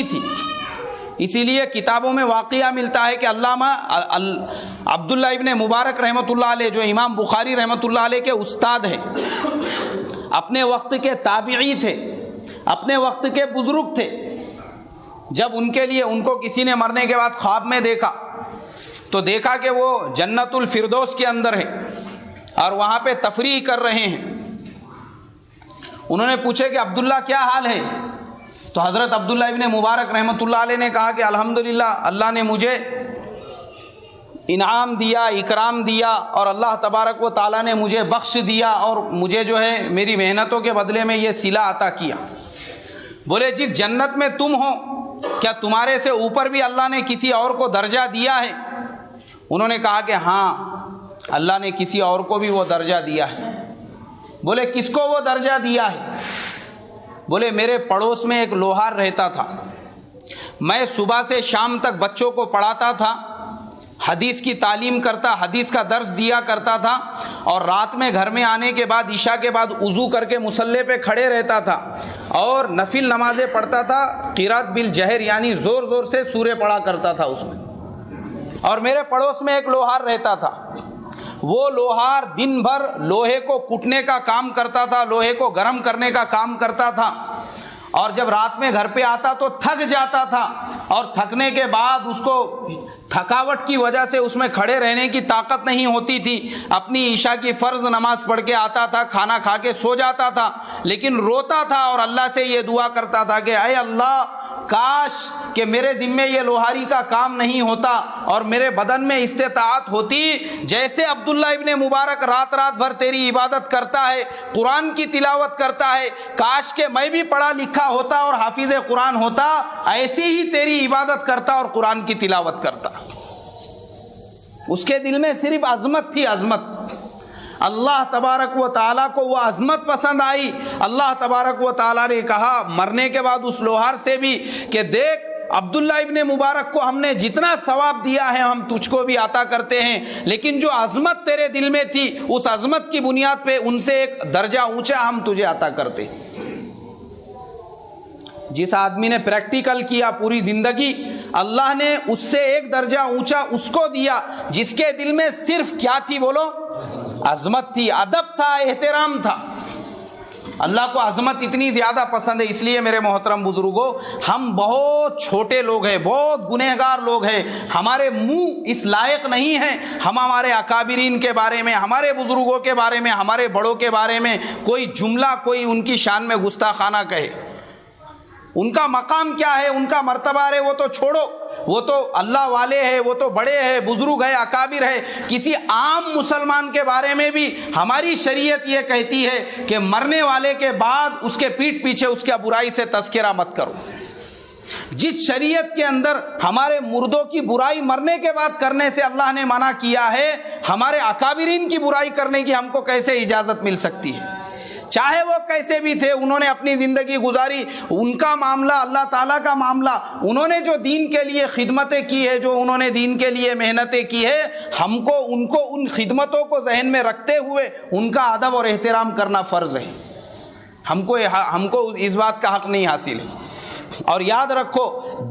تھی. اسی لیے کتابوں میں واقعہ ملتا ہے کہ علامہ عبداللہ ابن مبارک رحمۃ اللہ علیہ جو امام بخاری رحمۃ اللہ علیہ کے استاد ہیں، اپنے وقت کے تابعی تھے، اپنے وقت کے بزرگ تھے، جب ان کو کسی نے مرنے کے بعد خواب میں دیکھا تو دیکھا کہ وہ جنت الفردوس کے اندر ہے اور وہاں پہ تفریح کر رہے ہیں. انہوں نے پوچھے کہ عبداللہ کیا حال ہے؟ تو حضرت عبداللہ ابن مبارک رحمۃ اللہ علیہ نے کہا کہ الحمدللہ اللہ نے مجھے انعام دیا، اکرام دیا، اور اللہ تبارک و تعالیٰ نے مجھے بخش دیا اور مجھے جو ہے میری محنتوں کے بدلے میں یہ صلہ عطا کیا. بولے جس جنت میں تم ہو کیا تمہارے سے اوپر بھی اللہ نے کسی اور کو درجہ دیا ہے؟ انہوں نے کہا کہ ہاں اللہ نے کسی اور کو بھی وہ درجہ دیا ہے. بولے کس کو وہ درجہ دیا ہے؟ بولے میرے پڑوس میں ایک لوہار رہتا تھا، میں صبح سے شام تک بچوں کو پڑھاتا تھا، حدیث کی تعلیم کرتا، حدیث کا درس دیا کرتا تھا، اور رات میں گھر میں آنے کے بعد عشاء کے بعد وضو کر کے مصلی پہ کھڑے رہتا تھا اور نفل نمازیں پڑھتا تھا، قرات بالجہر یعنی زور زور سے سورے پڑھا کرتا تھا اس میں. اور میرے پڑوس میں ایک لوہار رہتا تھا، وہ لوہار دن بھر لوہے کو کٹنے کا کام کرتا تھا، لوہے کو گرم کرنے کا کام کرتا تھا، اور جب رات میں گھر پہ آتا تو تھک جاتا تھا، اور تھکنے کے بعد اس کو تھکاوٹ کی وجہ سے اس میں کھڑے رہنے کی طاقت نہیں ہوتی تھی. اپنی عشاء کی فرض نماز پڑھ کے آتا تھا، کھانا کھا کے سو جاتا تھا، لیکن روتا تھا اور اللہ سے یہ دعا کرتا تھا کہ اے اللہ کاش کہ میرے ذمے یہ لوہاری کا کام نہیں ہوتا اور میرے بدن میں استطاعت ہوتی. جیسے عبداللہ ابن مبارک رات رات بھر تیری عبادت کرتا ہے، قرآن کی تلاوت کرتا ہے، کاش کہ میں بھی پڑھا لکھا ہوتا اور حافظ قرآن ہوتا، ایسی ہی تیری عبادت کرتا اور قرآن کی تلاوت کرتا. اس کے دل میں صرف عظمت تھی، عظمت. اللہ تبارک و تعالیٰ کو وہ عظمت پسند آئی. اللہ تبارک و تعالیٰ نے کہا مرنے کے بعد اس لوہار سے بھی کہ دیکھ عبداللہ ابن مبارک کو ہم نے جتنا ثواب دیا ہے ہم تجھ کو بھی عطا کرتے ہیں، لیکن جو عظمت تیرے دل میں تھی اس عظمت کی بنیاد پہ ان سے ایک درجہ اونچا ہم تجھے عطا کرتے. جس آدمی نے پریکٹیکل کیا پوری زندگی، اللہ نے اس سے ایک درجہ اونچا اس کو دیا جس کے دل میں صرف کیا تھی بولو؟ عظمت تھی، ادب تھا، احترام تھا. اللہ کو عظمت اتنی زیادہ پسند ہے. اس لیے میرے محترم بزرگوں، ہم بہت چھوٹے لوگ ہیں، بہت گنہگار لوگ ہیں، ہمارے منہ اس لائق نہیں ہیں ہم ہمارے اکابرین کے بارے میں، ہمارے بزرگوں کے بارے میں، ہمارے بڑوں کے بارے میں کوئی جملہ، کوئی ان کی شان میں گستاخانہ کہے. ان کا مقام کیا ہے، ان کا مرتبہ ہے وہ تو چھوڑو، وہ تو اللہ والے ہیں، وہ تو بڑے ہیں، بزرگ ہے، اکابر ہے. کسی عام مسلمان کے بارے میں بھی ہماری شریعت یہ کہتی ہے کہ مرنے والے کے بعد اس کے پیٹھ پیچھے اس کی برائی سے تذکرہ مت کرو. جس شریعت کے اندر ہمارے مردوں کی برائی مرنے کے بعد کرنے سے اللہ نے منع کیا ہے، ہمارے اکابرین کی برائی کرنے کی ہم کو کیسے اجازت مل سکتی ہے؟ چاہے وہ کیسے بھی تھے، انہوں نے اپنی زندگی گزاری، ان کا معاملہ اللہ تعالیٰ کا معاملہ. انہوں نے جو دین کے لیے خدمتیں کی ہے، جو انہوں نے دین کے لیے محنتیں کی ہے، ہم کو ان خدمتوں کو ذہن میں رکھتے ہوئے ان کا ادب اور احترام کرنا فرض ہے. ہم کو اس بات کا حق نہیں حاصل ہے. اور یاد رکھو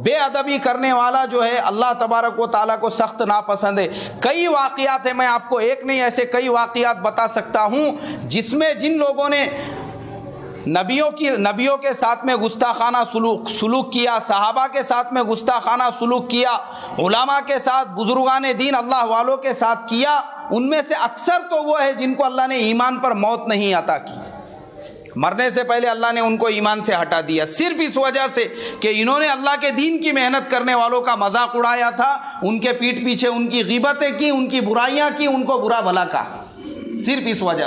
بے ادبی کرنے والا جو ہے اللہ تبارک و تعالیٰ کو سخت ناپسند ہے. کئی واقعات ہیں، میں آپ کو ایک نہیں ایسے کئی واقعات بتا سکتا ہوں جس میں جن لوگوں نے نبیوں کے ساتھ میں گستاخانہ سلوک کیا، صحابہ کے ساتھ میں گستاخانہ سلوک کیا، علماء کے ساتھ، بزرگان دین اللہ والوں کے ساتھ کیا، ان میں سے اکثر تو وہ ہے جن کو اللہ نے ایمان پر موت نہیں عطا کی. مرنے سے پہلے اللہ نے ان کو ایمان سے ہٹا دیا، صرف اس وجہ سے کہ انہوں نے اللہ کے دین کی محنت کرنے والوں کا مذاق اڑایا تھا، ان کے پیٹھ پیچھے ان کی غیبتیں کی، ان کی برائیاں کی، ان کو برا بھلا کہا، صرف اس وجہ